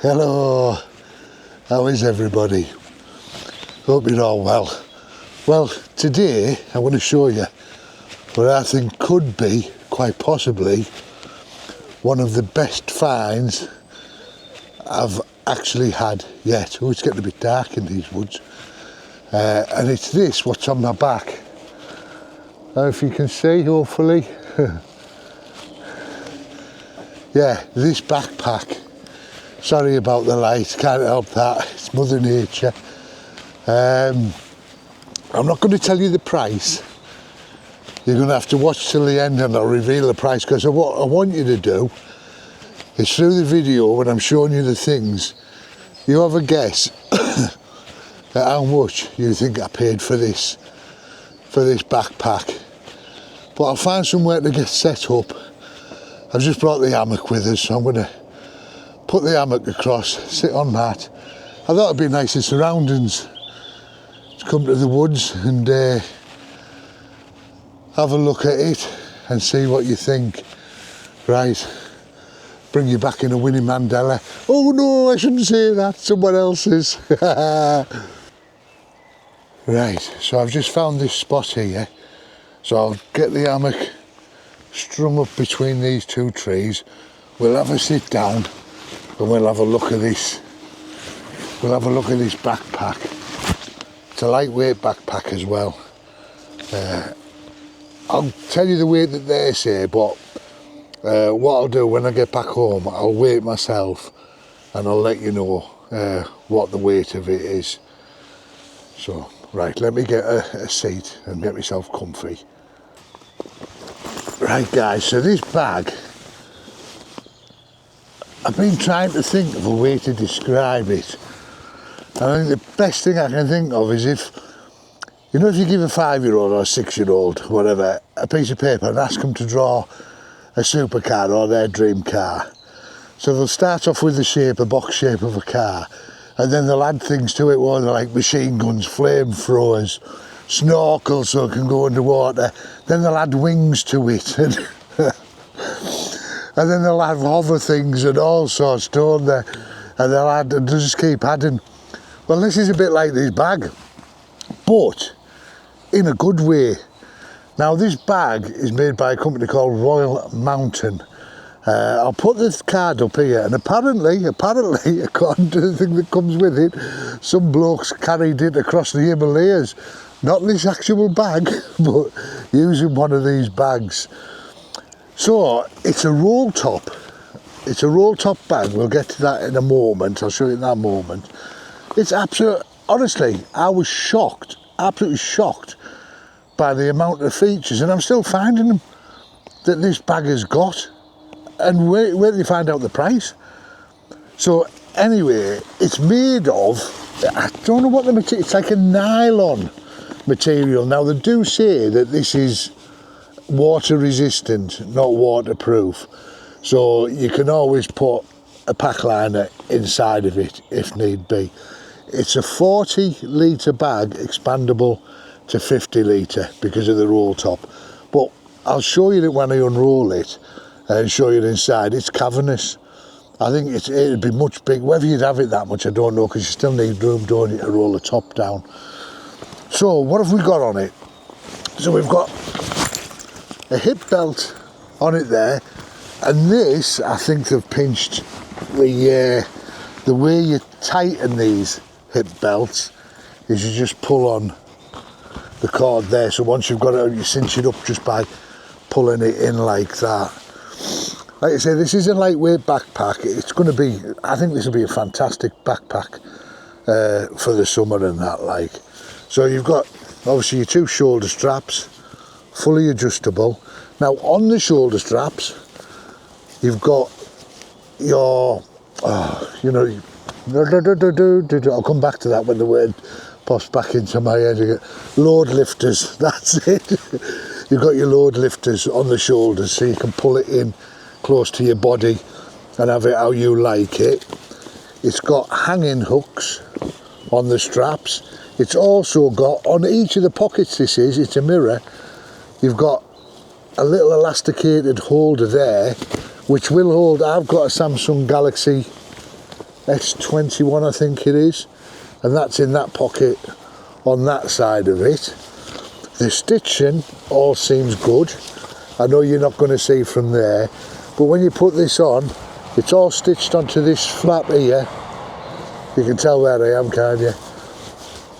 Hello, how is everybody? Hope you're all well. Well, today I want to show you what I think could be, quite possibly, one of the best finds I've actually had yet. Oh, it's getting a bit dark in these woods. And it's this, what's on my back. If you can see, hopefully. Yeah, this backpack. Sorry about the light, can't help that, it's Mother Nature. I'm not going to tell you the price. You're going to have to watch till the end and I'll reveal the price, because what I want you to do is, through the video when I'm showing you the things, you have a guess at how much you think I paid for this backpack. But I'll find somewhere to get set up. I've just brought the hammock with us, so I'm going to put the hammock across, sit on that. I thought it'd be nicer surroundings to come to the woods and have a look at it and see what you think. Right, bring you back in a Winnie Mandela. Oh no, I shouldn't say that, someone else's. Right, so I've just found this spot here. So I'll get the hammock strung up between these two trees. We'll have a sit down and we'll have a look at this. We'll have a look at this backpack. It's a lightweight backpack as well. I'll tell you the weight that they say, but what I'll do when I get back home, I'll weigh it myself and I'll let you know what the weight of it is. So, right, let me get a seat and get myself comfy. Right guys, so this bag, I've been trying to think of a way to describe it. I think the best thing I can think of is if you give a 5-year-old or a 6-year-old, whatever, a piece of paper and ask them to draw a supercar or their dream car. So they'll start off with a box shape of a car, and then they'll add things to it, where they're like machine guns, flamethrowers, snorkels so it can go underwater. Then they'll add wings to it, and then they'll have hover things and all sorts, don't they? And they'll just keep adding. Well, this is a bit like this bag, but in a good way. Now, this bag is made by a company called Royal Mountain. I'll put this card up here, and apparently, according to the thing that comes with it, some blokes carried it across the Himalayas. Not this actual bag, but using one of these bags. So, it's a roll top. It's a roll top bag. We'll get to that in a moment. I'll show you in that moment. It's absolute. Honestly, I was shocked, absolutely shocked by the amount of features, and I'm still finding them that this bag has got. And where do you find out the price? So anyway, it's made of, I don't know what the material, it's like a nylon material. Now they do say that this is water resistant, not waterproof. So you can always put a pack liner inside of it if need be. It's a 40 litre bag, expandable to 50 litre because of the roll top. But I'll show you that when I unroll it and show you it inside. It's cavernous. I think it'd be much big. Whether you'd have it that much, I don't know, because you still need room, don't you, to roll the top down. So what have we got on it? So we've got a hip belt on it there, and this, I think they've pinched the way you tighten these hip belts is you just pull on the cord there. So once you've got it, you cinch it up just by pulling it in like that. Like I say, this is a lightweight backpack. It's going to be, I think this will be a fantastic backpack for the summer and that, like. So you've got obviously your two shoulder straps, fully adjustable. Now on the shoulder straps, you've got your, I'll come back to that when the word pops back into my head again. Load lifters, that's it. You've got your load lifters on the shoulders, so you can pull it in close to your body and have it how you like it. It's got hanging hooks on the straps. It's also got, on each of the pockets it's a mirror, you've got a little elasticated holder there, which will hold, I've got a Samsung Galaxy S21 I think it is, and that's in that pocket on that side of it. The stitching all seems good. I know you're not going to see from there, but when you put this on, it's all stitched onto this flap here. You can tell where I am, can't you?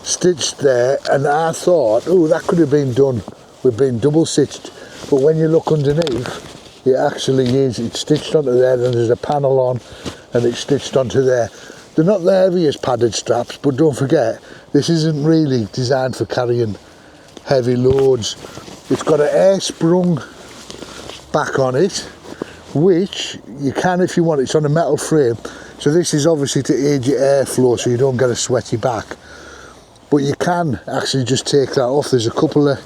Stitched there, and I thought, oh, that could have been done with being double stitched, but when you look underneath, it actually is. It's stitched onto there, and there's a panel on, and it's stitched onto there. They're not the heaviest padded straps, but don't forget, this isn't really designed for carrying heavy loads. It's got an air sprung back on it, which you can if you want. It's on a metal frame, so this is obviously to aid your airflow so you don't get a sweaty back, but you can actually just take that off. There's a couple of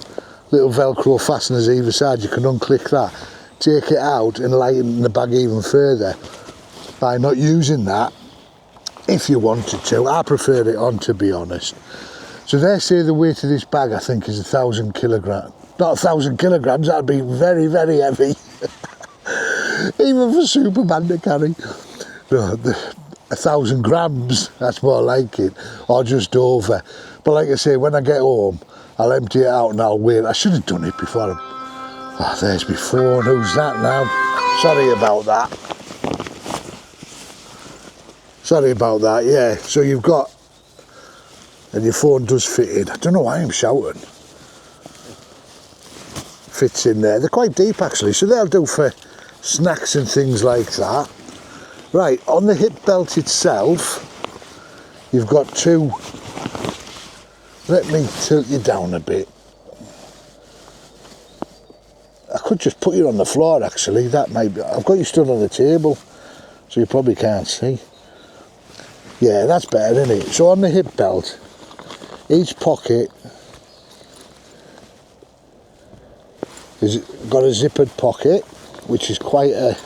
little velcro fasteners either side. You can unclick that, take it out, and lighten the bag even further by not using that if you wanted to. I prefer it on, to be honest. So they say the weight of this bag, I think, is 1,000 kilograms. Not 1,000 kilograms, that'd be very, very heavy. Even for Superman to carry. No, 1,000 grams, that's more like it, or just over. But like I say, when I get home, I'll empty it out and I'll weigh. I should have done it before. Oh, there's my phone. Who's that now? Sorry about that. Sorry about that, yeah. So you've got, and your phone does fit in. I don't know why I'm shouting. Fits in there. They're quite deep actually, so they'll do for snacks and things like that. Right, on the hip belt itself, you've got two. Let me tilt you down a bit. I could just put you on the floor actually. That might be. I've got you stood on the table, so you probably can't see. Yeah, that's better, isn't it? So on the hip belt, each pocket has got a zippered pocket, which is quite a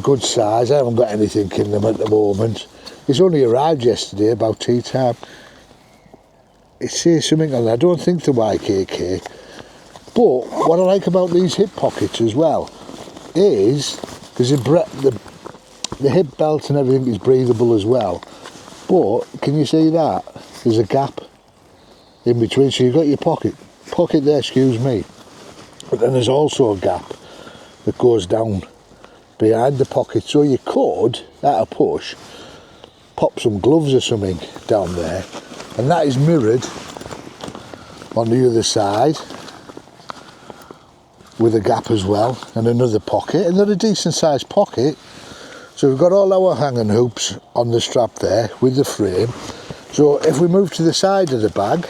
good size. I haven't got anything in them at the moment. It's only arrived yesterday about tea time. It says something on there. I don't think the YKK. But what I like about these hip pockets as well is because the hip belt and everything is breathable as well. But can you see that? There's a gap in between. So you've got your pocket there, excuse me. But then there's also a gap that goes down behind the pocket. So you could, at a push, pop some gloves or something down there. And that is mirrored on the other side with a gap as well, and another pocket, and they're a decent sized pocket. So we've got all our hanging hoops on the strap there with the frame. So if we move to the side of the bag,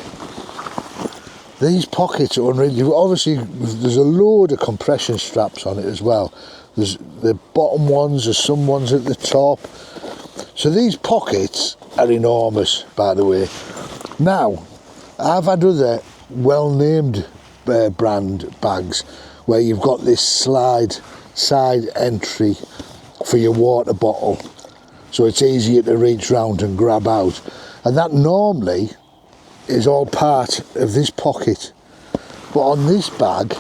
these pockets are unreal. Obviously there's a load of compression straps on it as well. There's the bottom ones, there's some ones at the top. So these pockets are enormous, by the way. Now, I've had other well-named brand bags where you've got this side entry for your water bottle, so it's easier to reach round and grab out, and that normally is all part of this pocket. But on this bag,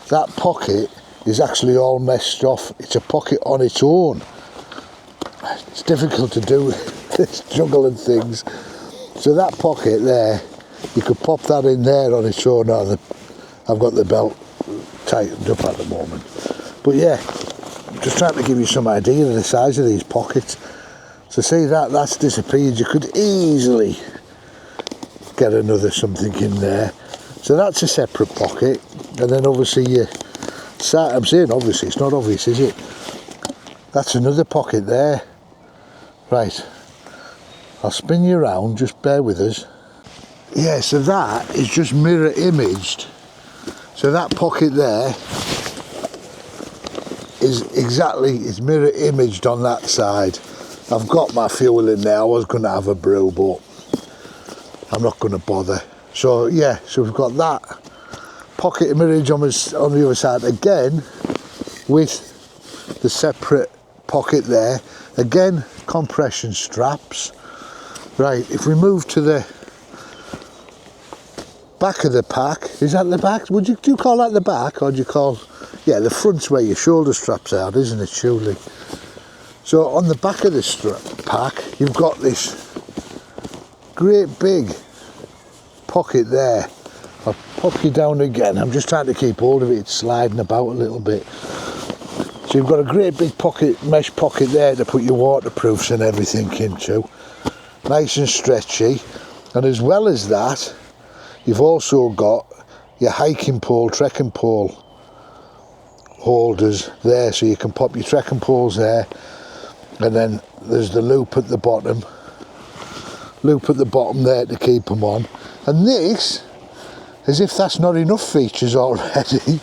that pocket is actually all messed off. It's a pocket on its own. It's difficult to do this juggling things. So that pocket there, you could pop that in there on its own. I've got the belt tightened up at the moment. But yeah, just trying to give you some idea of the size of these pockets. So see that's disappeared. You could easily get another something in there. So that's a separate pocket. And then obviously I'm saying obviously, it's not obvious, is it? That's another pocket there. Right, I'll spin you around, just bear with us. Yeah, so that is just mirror imaged. So that pocket there is mirror imaged on that side. I've got my fuel in there. I was going to have a brew, but I'm not going to bother. So yeah, so we've got that pocket image on the other side again, with the separate pocket there. Again, compression straps. Right, if we move to the back of the pack, is that the back? Do you call that the back, or do you call, yeah, the front's where your shoulder straps are, isn't it, surely? So on the back of this pack, you've got this great big pocket there. I'll pop you down again. I'm just trying to keep hold of it. It's sliding about a little bit. So you've got a great big pocket, mesh pocket there to put your waterproofs and everything into. Nice and stretchy. And as well as that, you've also got your hiking pole, trekking pole holders there. So you can pop your trekking poles there. And then there's the loop at the bottom. Loop at the bottom there to keep them on. And this, as if that's not enough features already,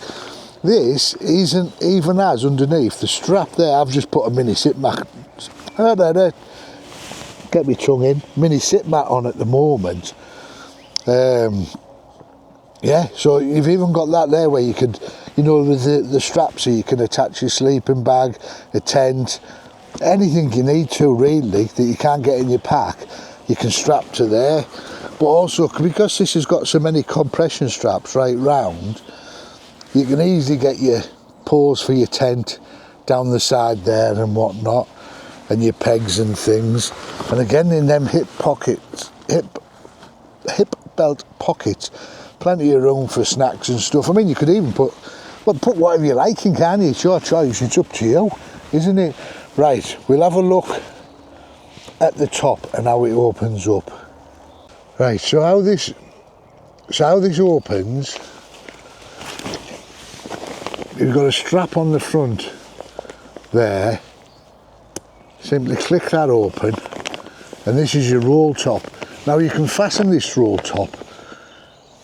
this isn't even as underneath the strap there. I've just put a mini sit mat, get my tongue in, mini sit mat on at the moment. Yeah, so you've even got that there where you could, you know, with the strap, so you can attach your sleeping bag, a tent, anything you need to really that you can't get in your pack, you can strap to there. But also, because this has got so many compression straps right round, you can easily get your poles for your tent down the side there and whatnot, and your pegs and things. And again, in them hip pockets, hip belt pockets, plenty of room for snacks and stuff. I mean, you could even put whatever you like in, can't you? It's your choice, it's up to you, isn't it? Right, we'll have a look at the top and how it opens up. Right, so how this opens, you've got a strap on the front there. Simply click that open, and this is your roll top. Now you can fasten this roll top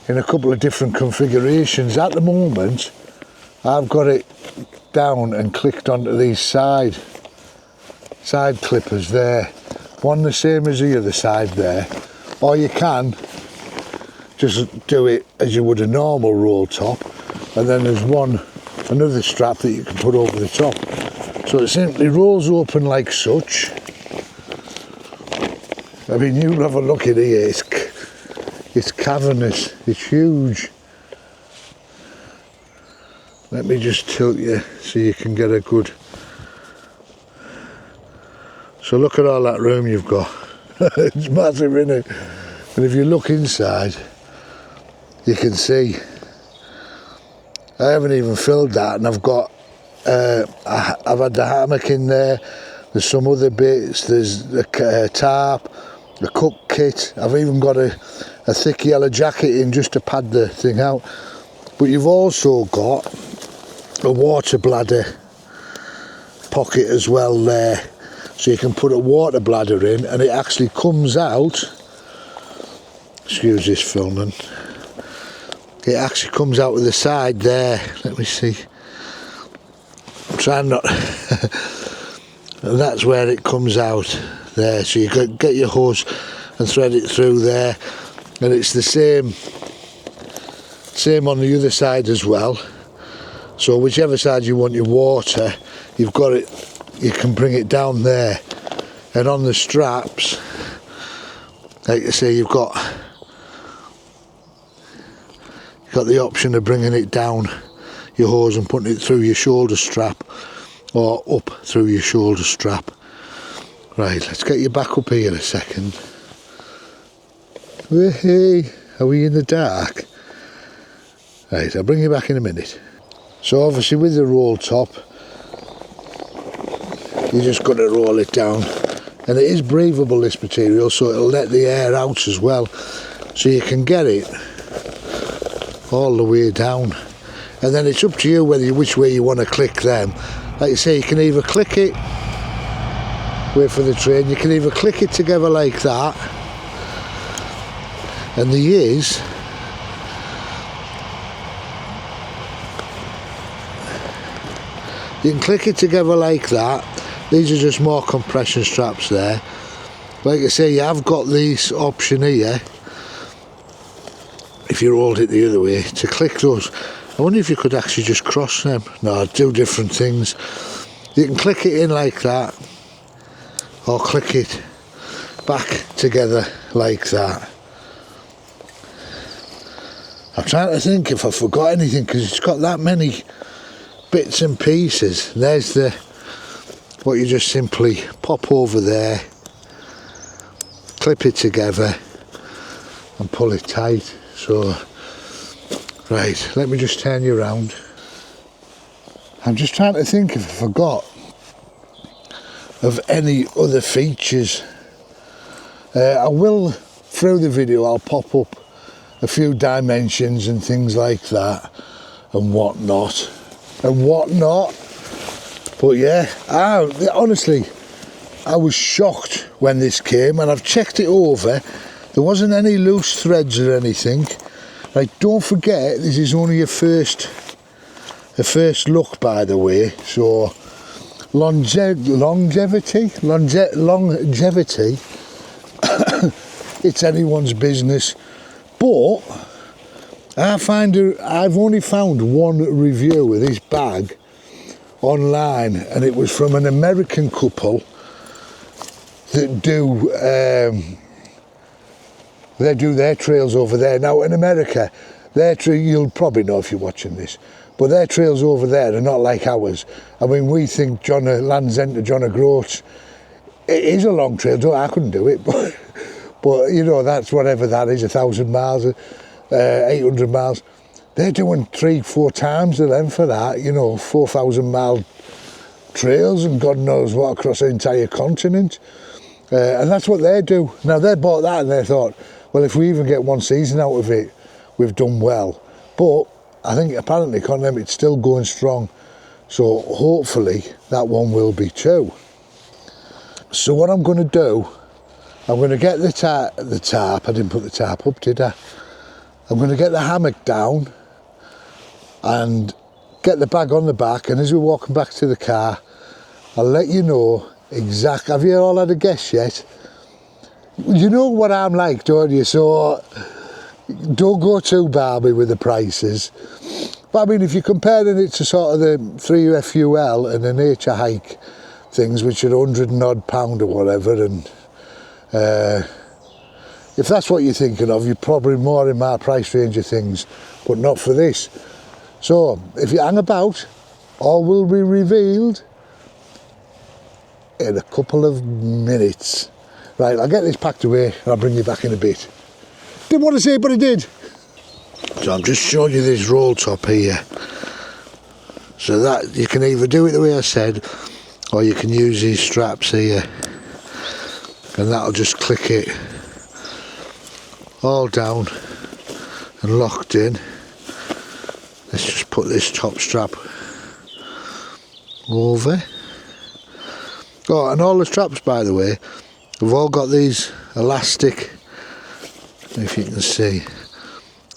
in a couple of different configurations. At the moment, I've got it down and clicked onto these side clippers there. One the same as the other side there. Or you can just do it as you would a normal roll top, and then there's another strap that you can put over the top. So it simply rolls open like such. I mean, you have a look at here, it's cavernous, it's huge. Let me just tilt you so you can get a good... So look at all that room you've got. It's massive, isn't it? And if you look inside, you can see I haven't even filled that, and I've got I've had the hammock in there, there's some other bits, there's the tarp, the cook kit, I've even got a thick yellow jacket in just to pad the thing out. But you've also got a water bladder pocket as well there, so you can put a water bladder in, and it actually comes out, excuse this filming, it actually comes out with the side there. Let me see, I'm trying not and that's where it comes out there, so you can get your hose and thread it through there, and it's the same on the other side as well. So whichever side you want your water, you've got it, you can bring it down there. And on the straps, like I say, you've got the option of bringing it down your hose and putting it through your shoulder strap, or up through your shoulder strap. Right, let's get you back up here a second. Hey, are we in the dark? Right, I'll bring you back in a minute. So obviously with the roll top, you just got to roll it down, and it is breathable, this material, so it'll let the air out as well, so you can get it all the way down. And then it's up to you which way you want to click them. Like you say, you can either click it, wait for the train, you can either click it together like that, and the ears, you can click it together like that. These are just more compression straps there. Like I say, you have got this option here, if you rolled it the other way, to click those. I wonder if you could actually just cross them. No, do different things. You can click it in like that, or click it back together like that. I'm trying to think if I forgot anything, because it's got that many bits and pieces. There's the what you just simply pop over there, clip it together and pull it tight. So, right, let me just turn you around. I'm just trying to think if I forgot of any other features. I will, through the video, I'll pop up a few dimensions and things like that and whatnot. But yeah, honestly, I was shocked when this came, and I've checked it over. There wasn't any loose threads or anything. Right, don't forget, this is only a first look, by the way. So longevity, it's anyone's business. But I've only found one review of this bag online, and it was from an American couple that do they do their trails over there. Now in America, you'll probably know if you're watching this, but their trails over there are not like ours. I mean, we think Land's End to John O'Groats, it is a long trail. I couldn't do it, but you know, that's whatever that is, 1,000 miles, 800 miles. They're doing 3-4 times the length for that, you know, 4,000 mile trails and God knows what across the entire continent. And that's what they do. Now they bought that and they thought, well, if we even get one season out of it, we've done well. But I think apparently it's still going strong. So hopefully that one will be too. So what I'm going to do, I'm going to get the tarp. I didn't put the tarp up, did I? I'm going to get the hammock down and get the bag on the back, and as we're walking back to the car, I'll let you know exactly. Have you all had a guess yet? You know what I'm like, don't you? So don't go too Barbie with the prices. But I mean, if you're comparing it to sort of the 3FUL and the nature hike things, which are £100 and odd or whatever, and if that's what you're thinking of, you're probably more in my price range of things, but not for this. So if you hang about, all will be revealed in a couple of minutes. Right, I'll get this packed away and I'll bring you back in a bit. Didn't want to say, but I did. So I'm just showing you this roll top here. So that you can either do it the way I said, or you can use these straps here, and that'll just click it all down and locked in. Let's just put this top strap over. Oh, and all the straps, by the way, have all got these elastic, if you can see,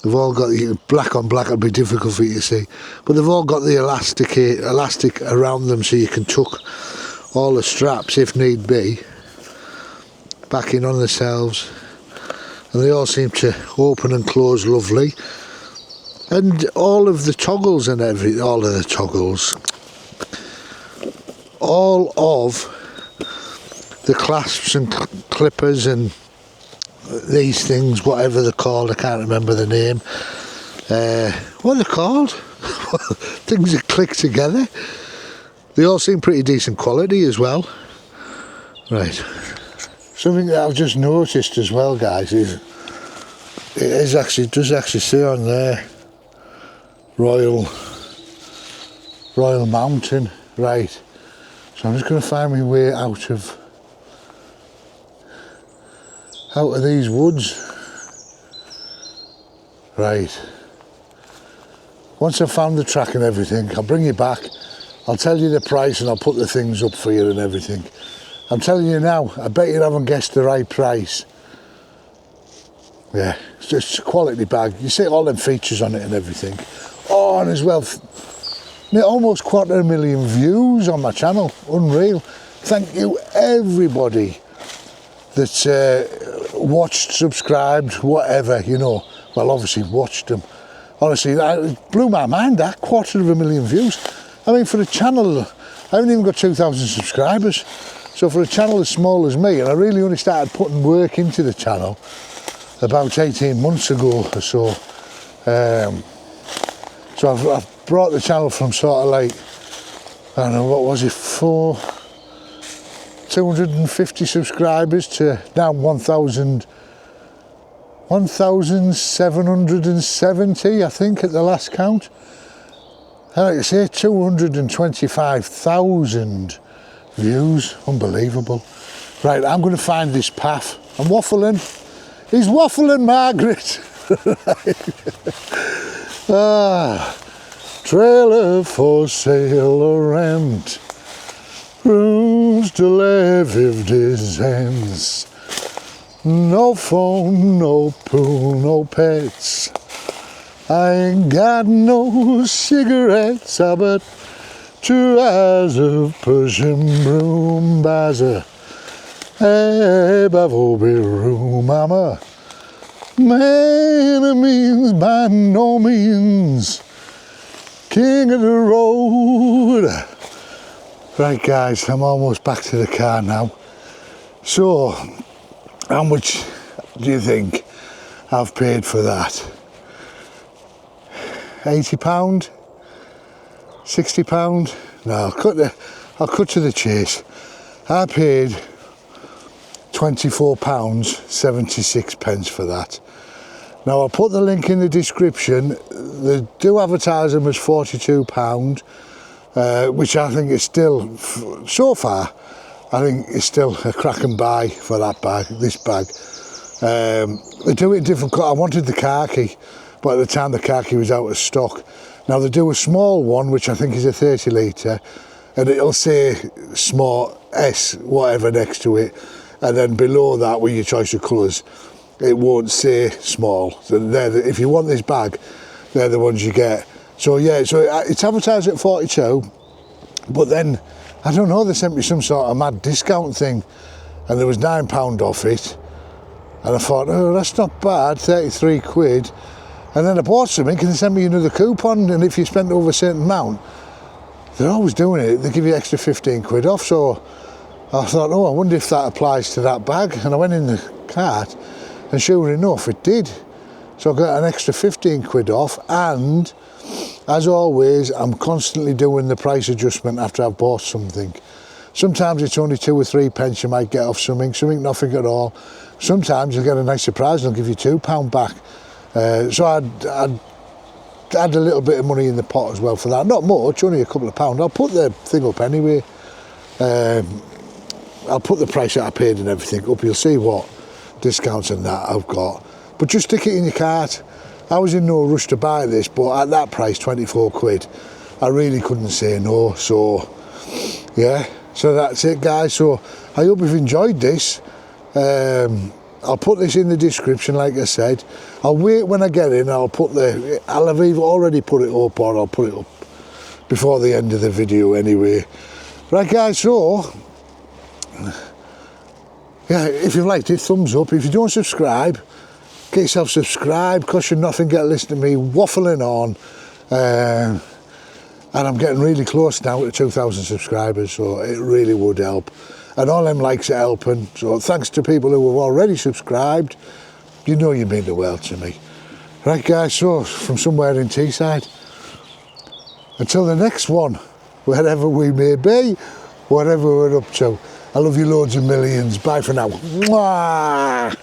they've all got the black on black, it'll be difficult for you to see, but they've all got the elastic around them, so you can tuck all the straps, if need be, back in on themselves, and they all seem to open and close lovely. And all of the toggles and all of the clasps and clippers and these things, whatever they're called, I can't remember the name. What are they called? Things that click together. They all seem pretty decent quality as well. Right. Something that I've just noticed as well, guys, is it does actually say on there Royal Mountain. Right. So I'm just going to find my way out of these woods. Right. Once I've found the track and everything, I'll bring you back. I'll tell you the price and I'll put the things up for you and everything. I'm telling you now, I bet you haven't guessed the right price. Yeah, it's just a quality bag. You see all them features on it and everything. Oh, and as well, almost 250,000 views on my channel. Unreal. Thank you everybody that's watched, subscribed, whatever, you know. Well, obviously watched them. Honestly, it blew my mind, that 250,000 views. I mean, for a channel, I haven't even got 2,000 subscribers. So for a channel as small as me, and I really only started putting work into the channel about 18 months ago or so. So I've brought the channel from sort of like, I don't know, what was it, 250 subscribers to now 1,770, I think, at the last count. And like I say, 225,000 views. Unbelievable. Right, I'm going to find this path. I'm waffling. He's waffling, Margaret. Trailer for sale or rent. Rooms to live if this ends. No phone, no pool, no pets. I ain't got no cigarettes, but 2 hours of pushing broom baza. Hey, bavo be room, I'm a man of means by no means. King of the road. Right guys, I'm almost back to the car now. So, how much do you think I've paid for that? £80? £60? No, I'll cut to the chase. I paid £24.76 for that. Now I'll put the link in the description. They do advertise them as £42, which I think is still, so far, I think it's still a cracking buy for that bag, this bag. They do it in different colours. I wanted the khaki, but at the time the khaki was out of stock. Now they do a small one, which I think is a 30 litre, and it'll say small S, whatever, next to it. And then below that, with your choice of colours, it won't say small. So if you want this bag, they're the ones you get. So yeah, so it's advertised at 42, but then, I don't know, they sent me some sort of mad discount thing, and there was £9 off it. And I thought, oh, that's not bad, 33 quid. And then I bought something, and they sent me another coupon, and if you spent over a certain amount, they're always doing it, they give you extra 15 quid off. So I thought, oh, I wonder if that applies to that bag. And I went in the cart, and sure enough, it did. So I got an extra 15 quid off, and as always, I'm constantly doing the price adjustment after I've bought something. Sometimes it's only 2 or 3 pence you might get off something nothing at all. Sometimes you'll get a nice surprise and they'll give you £2 back. So I'd add a little bit of money in the pot as well for that. Not much, only a couple of pounds. I'll put the thing up anyway. I'll put the price that I paid and everything up. You'll see what discounts and that I've got. But just stick it in your cart. I was in no rush to buy this, but at that price, 24 quid, I really couldn't say no. So yeah, so that's it guys. So I hope you've enjoyed this. I'll put this in the description, like I said. I'll wait when I get in. I'll have either already put it up, or I'll put it up before the end of the video anyway. Right guys, so yeah, if you've liked it, thumbs up. If you don't subscribe, get yourself subscribed, cost you nothing, get listening to me waffling on. And I'm getting really close now to 2,000 subscribers, so it really would help. And all them likes are helping, so thanks to people who have already subscribed. You know you mean the world to me. Right guys, so from somewhere in Teesside, until the next one, wherever we may be, whatever we're up to, I love you loads of millions. Bye for now. Mwah!